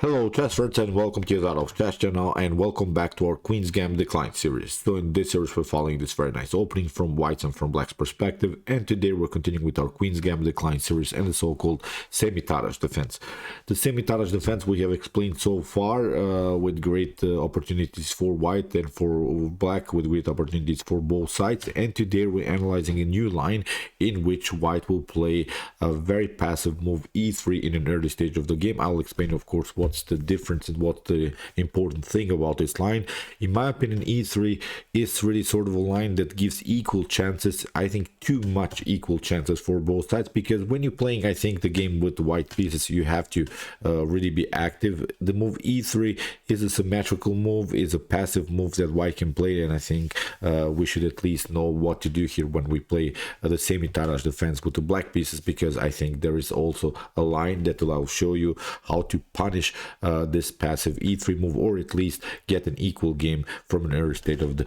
Hello chessers and welcome to the chess channel and welcome back to our Queen's Gambit Decline series. So in this series we're following this very nice opening from White's and from Black's perspective, and today we're continuing with our Queen's Gambit Decline series and the so-called Semi-Tarrasch Defense. The Semi-Tarrasch Defense we have explained so far with great opportunities for White and for Black, with great opportunities for both sides, and today we're analyzing a new line in which White will play a very passive move e3 in an early stage of the game. I'll explain of course what's the difference and what's the important thing about this line. In my opinion, e3 is really sort of a line that gives equal chances. I think too much equal chances for both sides, because when you're playing, I think, the game with the white pieces, you have to really be active. The move e3 is a symmetrical move, is a passive move that white can play, and I think we should at least know what to do here when we play the Semi-Tarrasch Defense with the black pieces, because I think there is also a line that will show you how to punish this passive e3 move, or at least get an equal game from an early stage of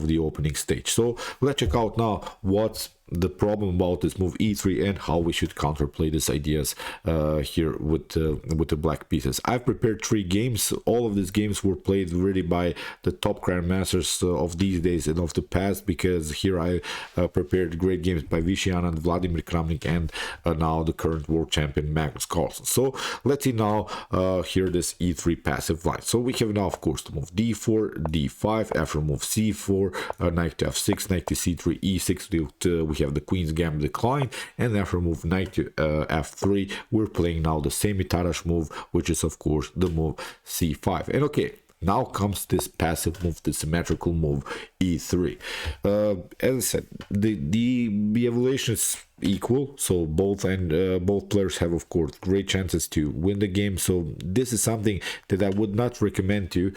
the opening stage. So let's check out now what's the problem about this move e3 and how we should counterplay these ideas here with the black pieces. I've prepared 3 games. All of these games were played really by the top grandmasters of these days and of the past, because here I prepared great games by Vishy Anand, Vladimir Kramnik, and now the current world champion Magnus Carlsen. So let's see now here this e3 passive line. So we have now of course the move d4, d5, after move c4, knight to f6, knight to c3, e6. We have the Queen's Gambit Decline, and after move knight to f3, we're playing now the Semi-Tarrasch move, which is of course the move c5. And okay, now comes this passive move, the symmetrical move e3. As I said, the evaluation is equal, so both players have of course great chances to win the game. So this is something that I would not recommend to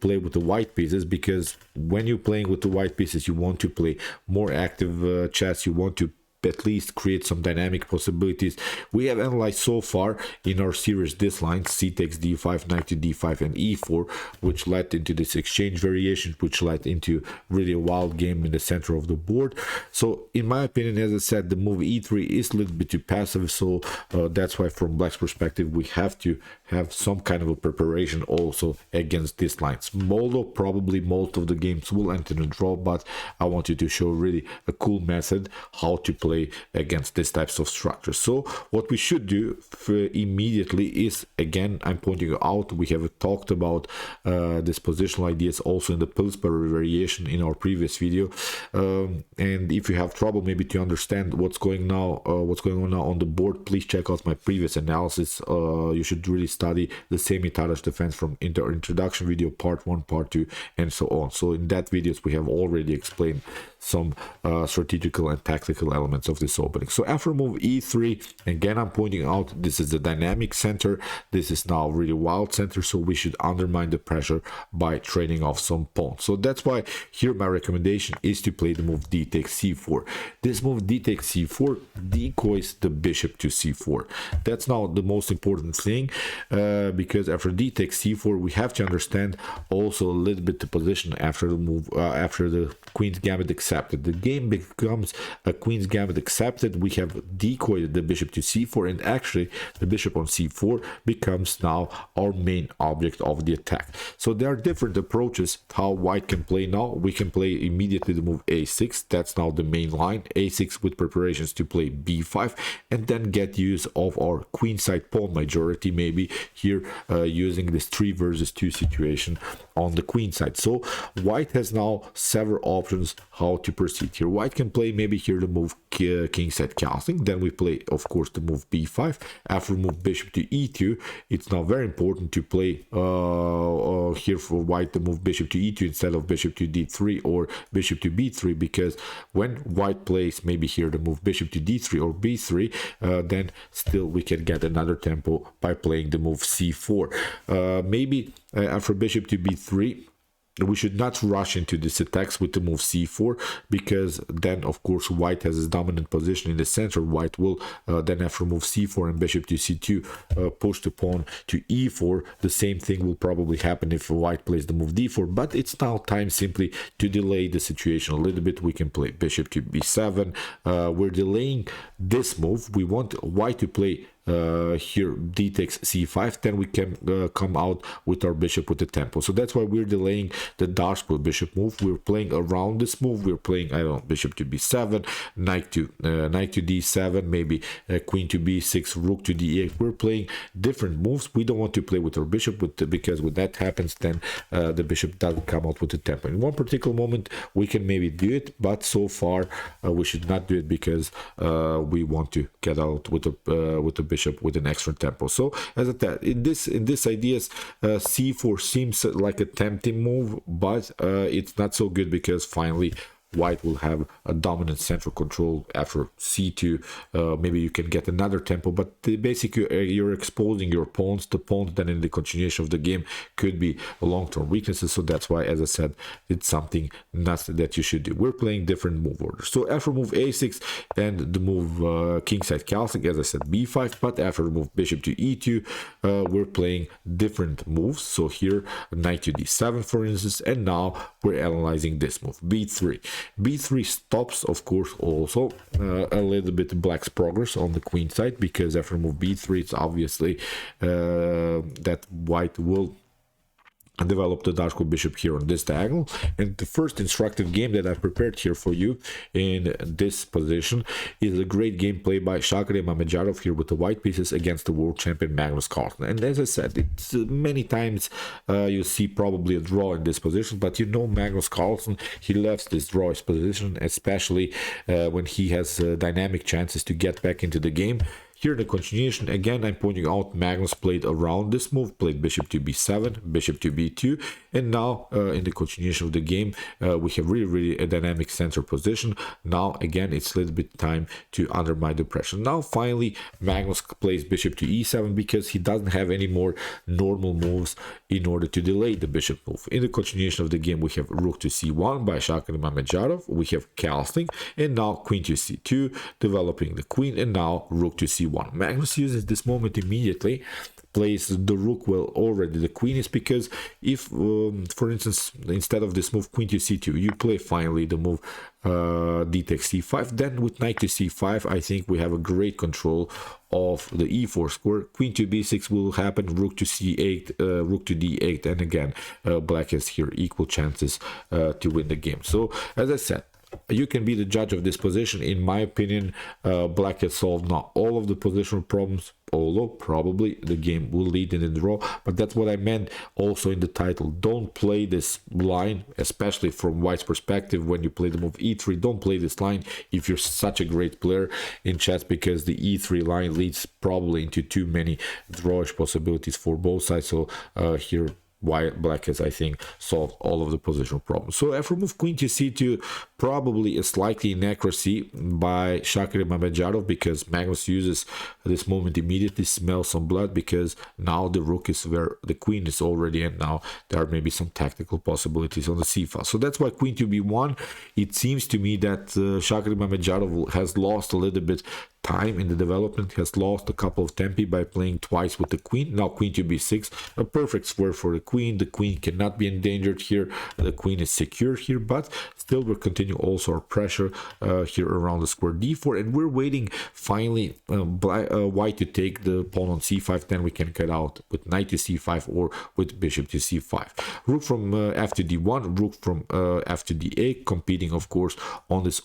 play with the white pieces, because when you're playing with the white pieces, you want to play more active chess. You want to at least create some dynamic possibilities. We have analyzed so far in our series this line, c takes d5, knight to d5, and e4, which led into this exchange variation, which led into really a wild game in the center of the board. So in my opinion, as I said, the move e3 is a little bit too passive, so that's why from Black's perspective we have to have some kind of a preparation also against these lines. Although probably most of the games will end in a draw, but I wanted to show really a cool method how to play against these types of structures. So what we should do immediately is, again, I'm pointing out, we have talked about this positional ideas also in the Pillsbury variation in our previous video, and if you have trouble maybe to understand what's going on now on the board, please check out my previous analysis. You should really study the Semi-Tarrasch Defense from introduction video, part 1, part 2, and so on. So in that videos we have already explained some strategical and tactical elements of this opening. So after move e3, again, I'm pointing out this is the dynamic center, this is now really wild center, so we should undermine the pressure by trading off some pawns. So that's why here my recommendation is to play the move d takes c4. This move d takes c4 decoys the bishop to c4. That's now the most important thing, because after d takes c4 we have to understand also a little bit the position after the move, after the Queen's Gambit accepted. The game becomes a Queen's Gambit accepted. We have decoyed the bishop to c4, and actually the bishop on c4 becomes now our main object of the attack. So there are different approaches how white can play now. We can play immediately the move a6, that's now the main line, a6 with preparations to play b5, and then get use of our queenside pawn majority, maybe here using this 3 versus 2 situation on the queen side. So white has now several options how to proceed here. White can play maybe here the move king set castling, then we play of course the move b5. After move bishop to e2, it's now very important to play here for white the move bishop to e2 instead of bishop to d3 or bishop to b3, because when white plays maybe here the move bishop to d3 or b3, then still we can get another tempo by playing the move c4. Maybe after bishop to b3, we should not rush into this attacks with the move c4, because then of course white has his dominant position in the center. White will then after move c4 and bishop to c2 push the pawn to e4. The same thing will probably happen if white plays the move d4, but it's now time simply to delay the situation a little bit. We can play bishop to b7. We're delaying this move. We want white to play here d takes c5, then we can come out with our bishop with the tempo. So that's why we're delaying the dark square bishop move. We're playing around this move. We're playing, I don't know, bishop to b7, knight to d7, maybe queen to b6, rook to d8. We're playing different moves. We don't want to play with our bishop because when that happens, then the bishop doesn't come out with the tempo. In one particular moment we can maybe do it, but so far we should not do it because we want to get out with the bishop with an extra tempo. So as I said, in this ideas, c4 seems like a tempting move, but it's not so good because finally white will have a dominant central control after c2. Maybe you can get another tempo, but basically you're exposing your pawns. The pawns then in the continuation of the game could be long-term weaknesses. So that's why, as I said, it's something not that you should do. We're playing different move orders. So after move a6 and the move king side castling, as I said, b5, but after the move bishop to e2, we're playing different moves. So here knight to d7, for instance, and now we're analyzing this move, b3. b3 stops, of course, also a little bit black's progress on the queen side, because after move b3, it's obviously that white will develop the dark square bishop here on this diagonal. And the first instructive game that I prepared here for you in this position is a great game played by Shakari Mamedyarov here with the white pieces against the world champion Magnus Carlsen. And as I said, it's many times you see probably a draw in this position, but you know Magnus Carlsen, he loves this drawish position, especially when he has dynamic chances to get back into the game. Here in the continuation, again, I'm pointing out Magnus played around this move, played bishop to b7, bishop to b2, and now in the continuation of the game, we have really a dynamic center position. Now, again, it's a little bit time to undermine the pressure. Now, finally, Magnus plays bishop to e7 because he doesn't have any more normal moves in order to delay the bishop move. In the continuation of the game, we have rook to c1 by Shakari Mamedyarov, we have castling, and now queen to c2, developing the queen, and now rook to c1. Magnus uses this moment immediately, plays the rook well already the queen, is because if for instance instead of this move queen to c2 you play finally the move d takes c5, then with knight to c5 I think we have a great control of the e4 square. Queen to b6 will happen, rook to c8, rook to d8, and again black has here equal chances to win the game. So as I said, you can be the judge of this position. In my opinion, black has solved not all of the positional problems, although probably the game will lead in the draw. But that's what I meant also in the title. Don't play this line, especially from white's perspective. When you play the move e3, don't play this line if you're such a great player in chess, because the e3 line leads probably into too many drawish possibilities for both sides. So here black has, I think, solved all of the positional problems. So after move queen to c2, probably a slightly inaccuracy by Shakari Mamedyarov, because Magnus uses this moment immediately, smells some blood, because now the rook is where the queen is already, and now there are maybe some tactical possibilities on the c file. So that's why queen to b1. It seems to me that Shakari Mamedyarov has lost a little bit time in the development, has lost a couple of tempi by playing twice with the queen. Now queen to b6, a perfect square for the queen. The queen cannot be endangered here, the queen is secure here, but still we're continuing also our pressure here around the square d4, and we're waiting finally white to take the pawn on c5, then we can cut out with knight to c5 or with bishop to c5. Rook from f to d1, rook from f to d8, competing of course on this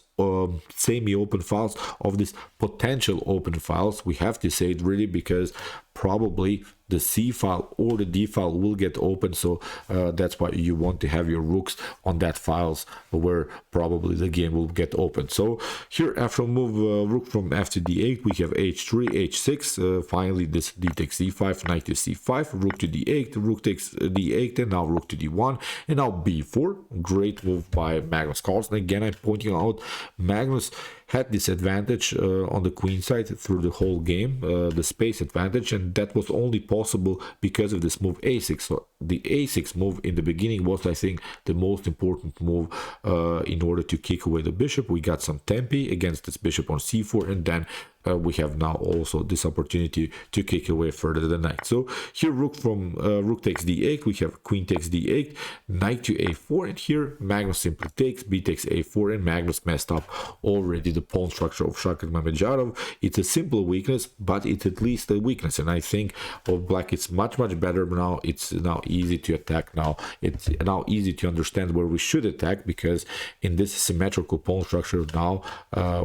semi-open files, of this potential open files, we have to say it really, because probably the c file or the d file will get open. So that's why you want to have your rooks on that files where probably the game will get open. So here after move rook from f to d8, we have h3, h6, finally this d takes c5, knight to c5, rook to d8, rook takes d8, and now rook to d1, and now b4. Great move by Magnus Carlsen. Again, I'm pointing out Magnus had this advantage on the queen side through the whole game, the space advantage, and that was only possible because of this move a6. So the a6 move in the beginning was, I think, the most important move in order to kick away the bishop. We got some tempi against this bishop on c4, and then we have now also this opportunity to kick away further the knight. So here rook takes d8, we have queen takes d8, knight to a4, and here Magnus simply takes, b takes a4, and Magnus messed up already the pawn structure of Shaka and Mamedyarov. It's a simple weakness, but it's at least a weakness, and I think of black it's much better now. It's now easy to attack now. It's now easy to understand where we should attack, because in this symmetrical pawn structure now,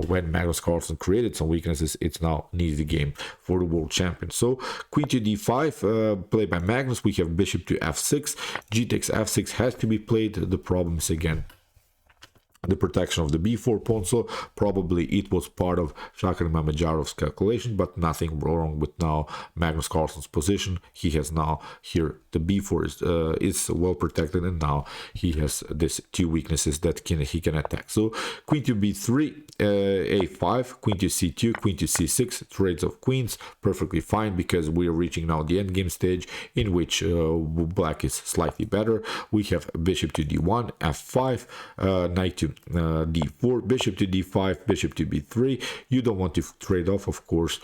when Magnus Carlsen created some weaknesses, it's now an easy game for the world champion. So queen to d5, played by Magnus. We have bishop to f6, g takes f6 has to be played. The problem is again the protection of the b4 pawn, so probably it was part of Shaka and Mamedyarov's calculation, but nothing wrong with now Magnus Carlsen's position. He has now here the b4 is well protected, and now he has these two weaknesses that he can attack. So queen to b3, a5, queen to c2, queen to c6, trades of queens, perfectly fine, because we are reaching now the endgame stage in which black is slightly better. We have bishop to d1, f5, knight to d4, bishop to d5, bishop to b3. You don't want to trade off, of course.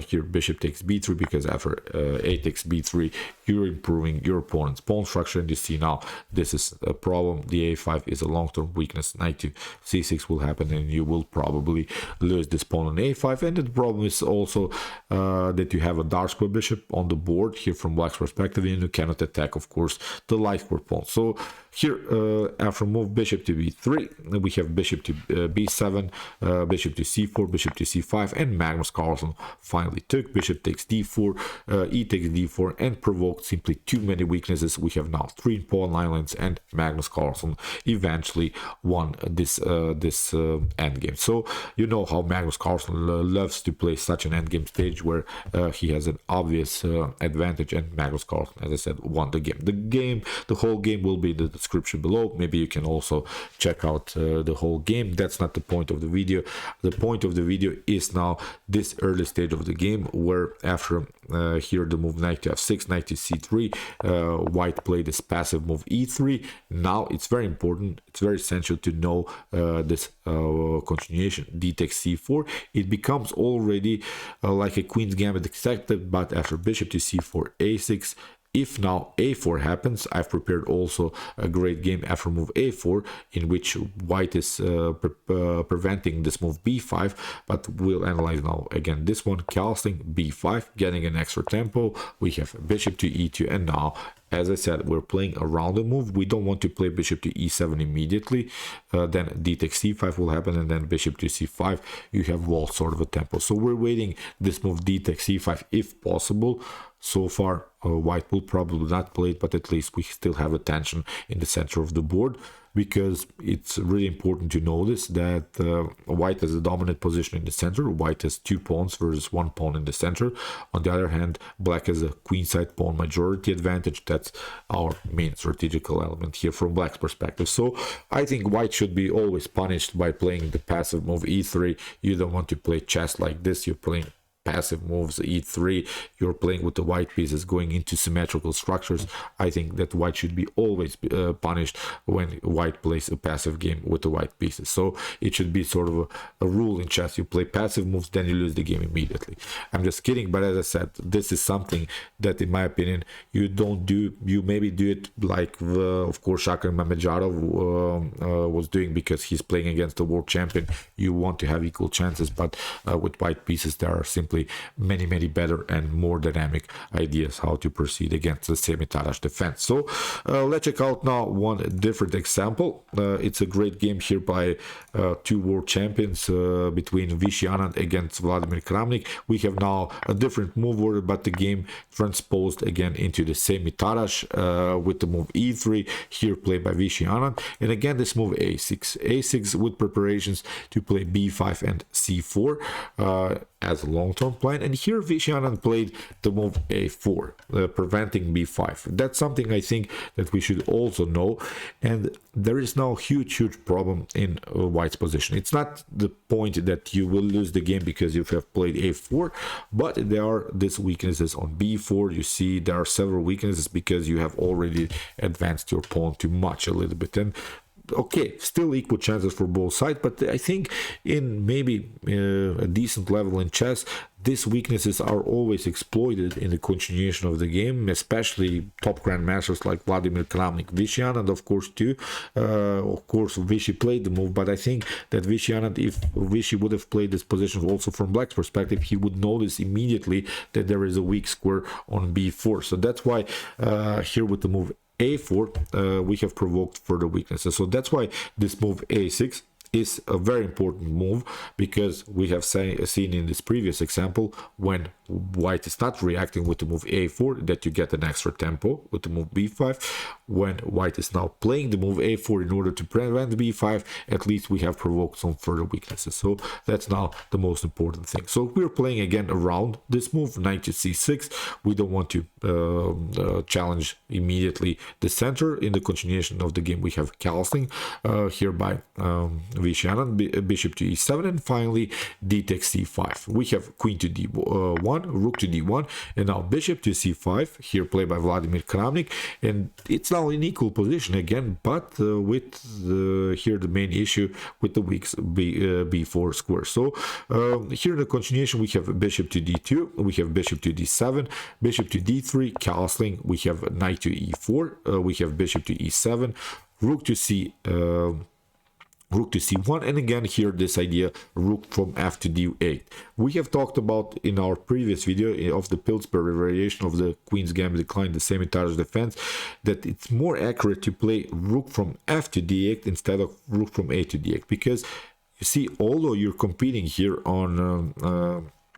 Here bishop takes b3, because after a takes b3 you're improving your opponent's pawn structure, and you see now this is a problem. The a5 is a long-term weakness. Knight to c6 will happen, and you will probably lose this pawn on a5. And the problem is also that you have a dark square bishop on the board here from black's perspective, and you cannot attack, of course, the light square pawn. So here after move bishop to b3, we have bishop to b7, bishop to c4, bishop to c5, and Magnus Carlsen finally took. Bishop takes d4, e takes d4, and provoked simply too many weaknesses. We have now 3 pawn islands, and Magnus Carlsen eventually won this endgame. So you know how Magnus Carlsen loves to play such an endgame stage where he has an obvious advantage, and Magnus Carlsen, as I said, won the game. The whole game will be in the description below. Maybe you can also check out the whole game. That's not the point of the video. The point of the video is now this early stage of the game, where after here the move knight to f6, knight to c3, white played this passive move e3. Now it's very important, it's very essential to know this continuation, d takes c4. It becomes already like a queen's gambit accepted, but after bishop to c4, a6. If now a4 happens, I've prepared also a great game after move a4, in which white is preventing this move b5, but we'll analyze now again this one. Carlsen b5, getting an extra tempo. We have bishop to e2, and now, as I said, we're playing around the move. We don't want to play bishop to e7 immediately. Then d takes c5 will happen, and then bishop to c5. You have wall sort of a tempo. So we're waiting this move d takes c5 if possible. So far, white will probably not play it, but at least we still have a tension in the center of the board, because it's really important to notice that white has a dominant position in the center. White has 2 pawns versus 1 pawn in the center. On the other hand, black has a queenside pawn majority advantage. That's our main strategical element here from black's perspective. So I think white should be always punished by playing the passive move e3. You don't want to play chess like this. You're playing passive moves e3, you're playing with the white pieces going into symmetrical structures. I think that white should be always punished when white plays a passive game with the white pieces. So it should be sort of a rule in chess. You play passive moves, then you lose the game immediately. I'm just kidding, but as I said, this is something that, in my opinion, you don't do. You maybe do it like of course Shaka Mamedyarov was doing, because he's playing against the world champion. You want to have equal chances, but with white pieces there are simply many better and more dynamic ideas how to proceed against the Semi-Tarrasch Defense. So let's check out now one different example. It's a great game here by 2 world champions, between Vishy Anand against Vladimir Kramnik. We have now a different move order, but the game transposed again into the Semi-Tarrasch with the move e3, here played by Vishy Anand, and again this move a6 with preparations to play b5 and c4 as a long term. front line, and here Vicianen played the move a4, preventing b5. That's something I think that we should also know, and there is now huge problem in white's position. It's not the point that you will lose the game because you have played a4, but there are these weaknesses on b4. You see there are several weaknesses because you have already advanced your pawn too much a little bit, and okay, still equal chances for both sides, but I think in maybe a decent level in chess, these weaknesses are always exploited in the continuation of the game, especially top grandmasters like Vladimir Kramnik, Vicianen, and of course too. Of course, Vichy played the move, but I think that Vicianen, if Vichy would have played this position also from black's perspective, he would notice immediately that there is a weak square on b4. So that's why here with the move a4 we have provoked further weaknesses. So that's why this move a6 is a very important move, because we have seen in this previous example, when white is not reacting with the move a4, that you get an extra tempo with the move b5. When white is now playing the move a4 in order to prevent b5, at least we have provoked some further weaknesses. So that's now the most important thing. So we're playing again around this move, knight to c6. We don't want to challenge immediately the center. In the continuation of the game, we have Carlsen here by Vicianen, bishop to e7, and finally d takes c5. We have queen to d1, rook to d1, and now bishop to c5, here played by Vladimir Kramnik, and it's now in equal position again, but with here the main issue with the weak b4 square. So here in the continuation, we have bishop to d2, we have bishop to d7, bishop to d3, castling, we have knight to e4, we have bishop to e7, rook to c1, and again here this idea rook from f to d8. We have talked about in our previous video of the Pillsbury variation of the Queen's Gambit decline, the Semi-Tarrasch Defense, that it's more accurate to play rook from f to d8 instead of rook from a to d8, because you see, although you're competing here on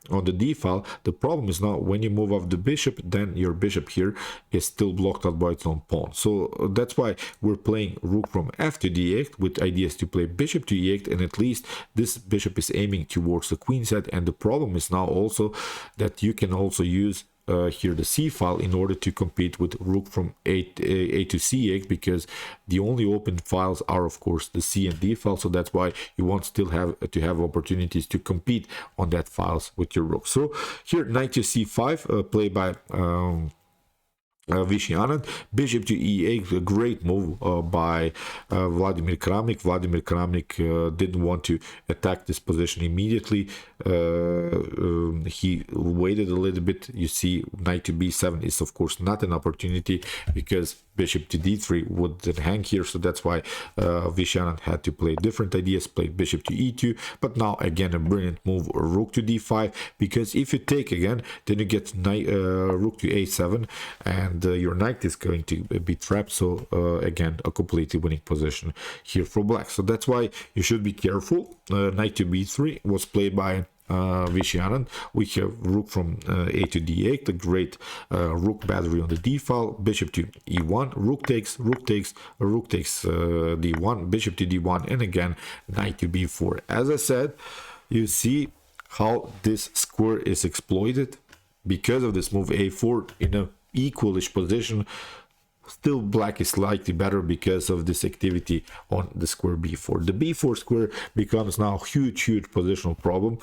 the d file, the problem is now when you move off the bishop, then your bishop here is still blocked out by its own pawn. So that's why we're playing rook from f to d8 with ideas to play bishop to e8, and at least this bishop is aiming towards the queen side. And the problem is now also that you can also use here the c file in order to compete with rook from a to c8, because the only open files are of course the c and d file. So that's why you want still have opportunities to compete on that files with your rook. So here knight to c5 played by Vicianen, bishop to e8, a great move by Vladimir Kramnik. Vladimir Kramnik didn't want to attack this position immediately. He waited a little bit. You see, knight to b7 is of course not an opportunity because bishop to d3 wouldn't hang here. So that's why Vicianen had to play different ideas, played bishop to e2. But now again a brilliant move, rook to d5, because if you take again, then you get rook to a7, and your knight is going to be trapped. So again, a completely winning position here for black. So that's why you should be careful. Knight to b3 was played by Vicianen. We have rook from a to d8, the great rook battery on the d file, bishop to e1, rook takes d1, bishop to d1, and again knight to b4. As I said, you see how this square is exploited because of this move a4 in a equalish position. Still black is slightly better because of this activity on the square b4. The b4 square becomes now huge positional problem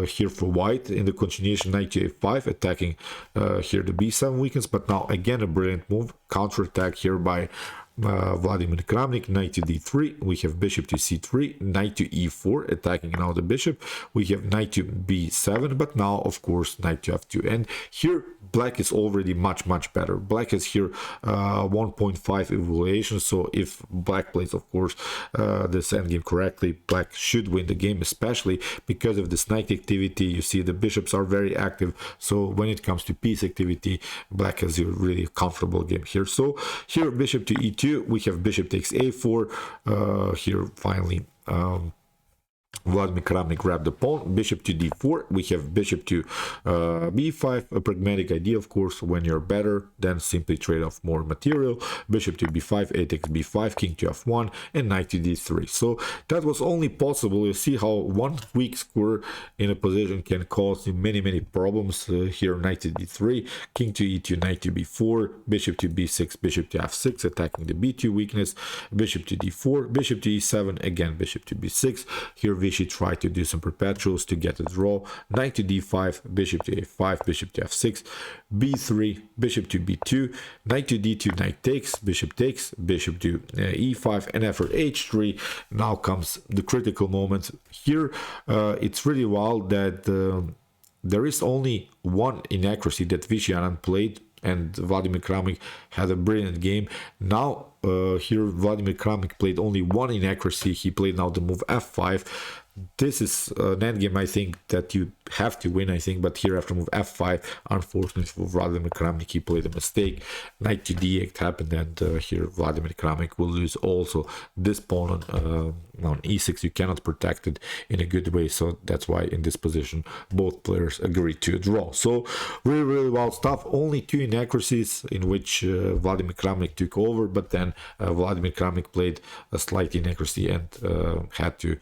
here for white. In the continuation, knight to a5 attacking here the b7 weakens, but now again a brilliant move, counter attack here by Vladimir Kramnik. Knight to d3, we have bishop to c3, knight to e4 attacking now the bishop, we have knight to b7, but now of course knight to f2, and here black is already much better. Black is here 1.5 evaluation, so if black plays of course this endgame correctly, black should win the game, especially because of this knight activity. You see the bishops are very active, so when it comes to piece activity, black has a really comfortable game here. So here bishop to e2, we have bishop takes a4, here finally Vladimir Kramnik grabbed the pawn, bishop to d4. We have bishop to b5, a pragmatic idea, of course. When you're better, then simply trade off more material. Bishop to b5, a takes b5, king to f1, and knight to d3. So that was only possible. You see how one weak square in a position can cause you many problems. Here, knight to d3, king to e2, knight to b4, bishop to b6, bishop to f6, attacking the b2 weakness, bishop to d4, bishop to e7, again bishop to b6. Here we should try to do some perpetuals to get a draw. Knight to d5, bishop to a5, bishop to f6, b3, bishop to b2, knight to d2, knight takes, bishop to e5, and after h3 now comes the critical moment. Here it's really wild that there is only one inaccuracy that Vishanen played, and Vladimir Kramnik had a brilliant game. Now here Vladimir Kramnik played only one inaccuracy. He played now the move f5. This is an endgame, I think, that you have to win, I think. But here after move f5, unfortunately for Vladimir Kramnik, he played a mistake. Knight to d8 happened, and here Vladimir Kramnik will lose also this pawn on e6. You cannot protect it in a good way, so that's why in this position both players agreed to a draw. So really wild stuff. Only two inaccuracies in which Vladimir Kramnik took over, but then Vladimir Kramnik played a slight inaccuracy and had to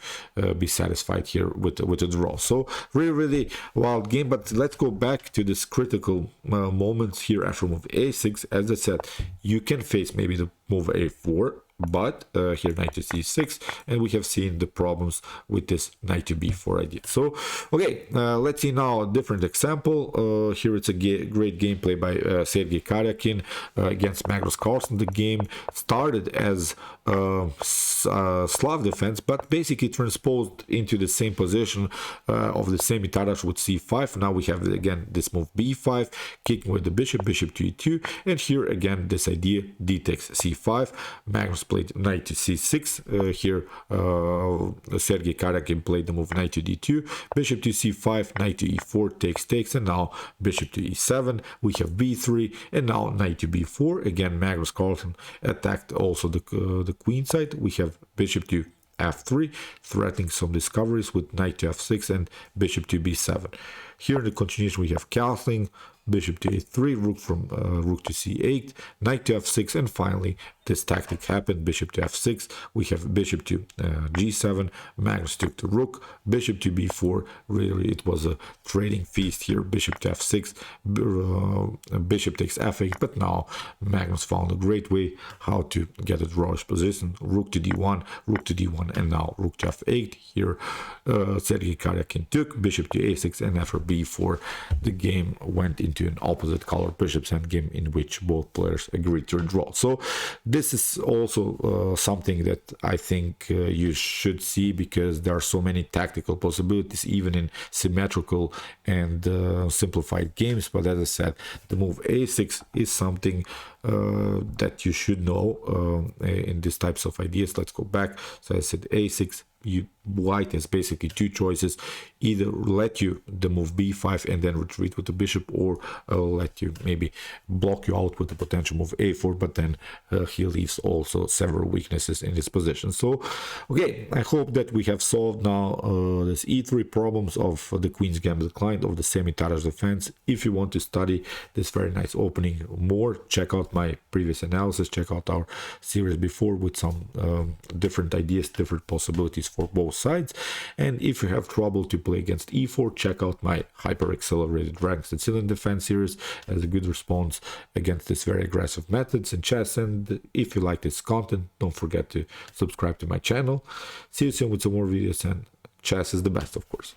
be satisfied here with a draw. So really wild game. But let's go back to this critical moments here after move a6. As I said, you can face maybe the move a4, but here knight to c6, and we have seen the problems with this knight to b4 idea. So okay, let's see now a different example. Here it's a great gameplay by Sergei Karyakin against Magnus Carlsen. The game started as Slav defense, but basically transposed into the same position of the Semi-Tarrasch with c5. Now we have again this move b5, kicking with the bishop to e2, and here again this idea d takes c5. Magnus played knight to c6. Here Sergei Karyakin played the move knight to d2, bishop to c5, knight to e4, takes, and now bishop to e7. We have b3, and now knight to b4. Again, Magnus Carlsen attacked also the queen side. We have bishop to f3, threatening some discoveries with knight to f6 and bishop to b7. Here in the continuation we have castling, bishop to a3, rook to c8, knight to f6, and finally this tactic happened, bishop to f6. We have bishop to g7, Magnus took the rook, bishop to b4. Really it was a trading feast here, bishop to f6, bishop takes f8, but now Magnus found a great way how to get a drawish position, rook to d1, and now rook to f8. Here Sergei Karyakin took, bishop to a6, and after b4 the game went into an opposite color bishop's endgame in which both players agreed to a draw. So this is also something that I think you should see, because there are so many tactical possibilities even in symmetrical and simplified games. But as I said, the move a6 is something that you should know in these types of ideas. Let's go back. So I said a6, white has basically two choices: either let you the move b5 and then retreat with the bishop, or let you maybe block you out with the potential move a4, but then he leaves also several weaknesses in this position. So okay, I hope that we have solved now this e3 problems of the Queen's Gambit client of the Semi-Tarrasch defense. If you want to study this very nice opening more, check out my previous analysis, check out our series before with some different ideas, different possibilities for both sides. And if you have trouble to play against e4, check out my hyper accelerated rank Sicilian defense series as a good response against this very aggressive methods in chess. And if you like this content, don't forget to subscribe to my channel. See you soon with some more videos, and chess is the best, of course.